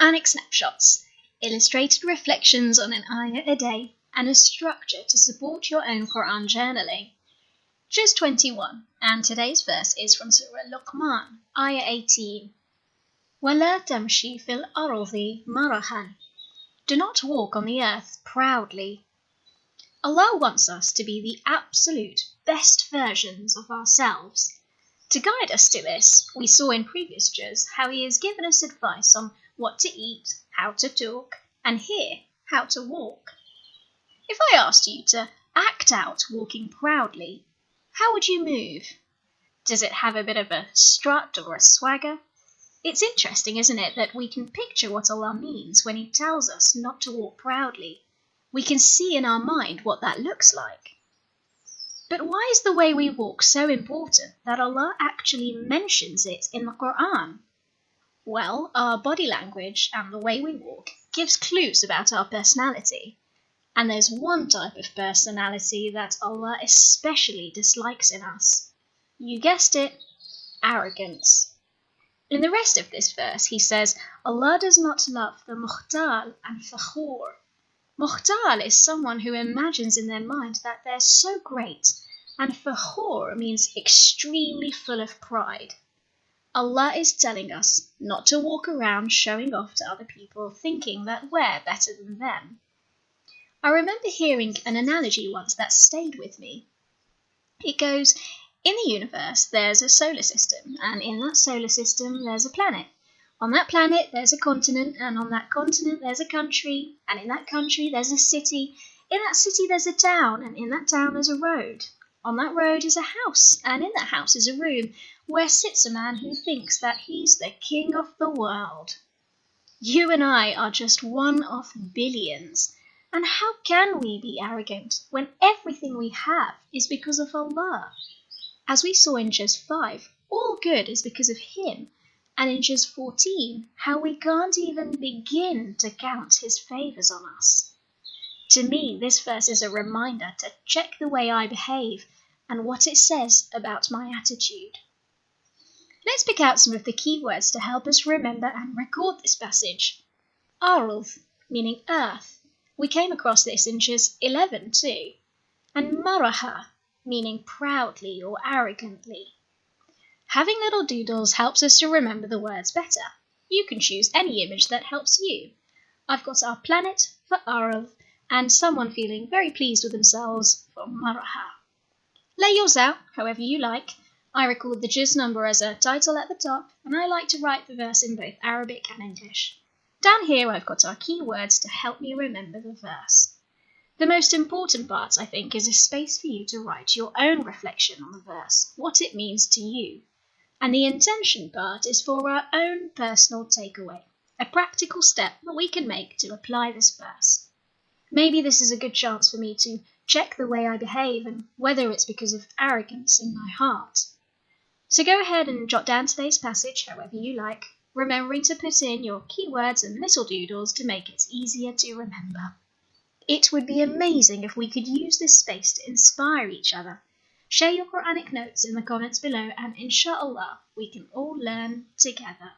Quranic Snapshots, illustrated reflections on an ayah a day, and a structure to support your own Quran journaling. Juz 21, and today's verse is from Surah Luqman, ayah 18. وَلَا تَمْشِي فِي الْأَرْضِ مَرَحًا. Do not walk on the earth proudly. Allah wants us to be the absolute best versions of ourselves. To guide us to this, we saw in previous juz how He has given us advice on what to eat, how to talk, and here, how to walk. If I asked you to act out walking proudly, how would you move? Does it have a bit of a strut or a swagger? It's interesting, isn't it, that we can picture what Allah means when He tells us not to walk proudly. We can see in our mind what that looks like. But why is the way we walk so important that Allah actually mentions it in the Quran? Well, our body language and the way we walk gives clues about our personality. And there's one type of personality that Allah especially dislikes in us. You guessed it, arrogance. In the rest of this verse, He says, Allah does not love the mukhtal and fakhur. Mukhtal is someone who imagines in their mind that they're so great, and fakhur means extremely full of pride. Allah is telling us not to walk around showing off to other people thinking that we're better than them. I remember hearing an analogy once that stayed with me. It goes, in the universe there's a solar system, and in that solar system there's a planet. On that planet there's a continent, and on that continent there's a country, and in that country there's a city. In that city there's a town, and in that town there's a road. On that road is a house, and in that house is a room, where sits a man who thinks that he's the king of the world. You and I are just one of billions, and how can we be arrogant when everything we have is because of Allah? As we saw in Juz 5, all good is because of Him, and in Juz 14, how we can't even begin to count His favours on us. To me, this verse is a reminder to check the way I behave and what it says about my attitude. Let's pick out some of the key words to help us remember and record this passage. Arth, meaning earth. We came across this in Juz 11 too. And maraha, meaning proudly or arrogantly. Having little doodles helps us to remember the words better. You can choose any image that helps you. I've got our planet for Arth, and someone feeling very pleased with themselves for maraha. Lay yours out however you like. I record the juz number as a title at the top, and I like to write the verse in both Arabic and English. Down here I've got our key words to help me remember the verse. The most important part, I think, is a space for you to write your own reflection on the verse, what it means to you. And the intention part is for our own personal takeaway, a practical step that we can make to apply this verse. Maybe this is a good chance for me to check the way I behave and whether it's because of arrogance in my heart. So go ahead and jot down today's passage however you like, remembering to put in your keywords and little doodles to make it easier to remember. It would be amazing if we could use this space to inspire each other. Share your Quranic notes in the comments below, and inshallah we can all learn together.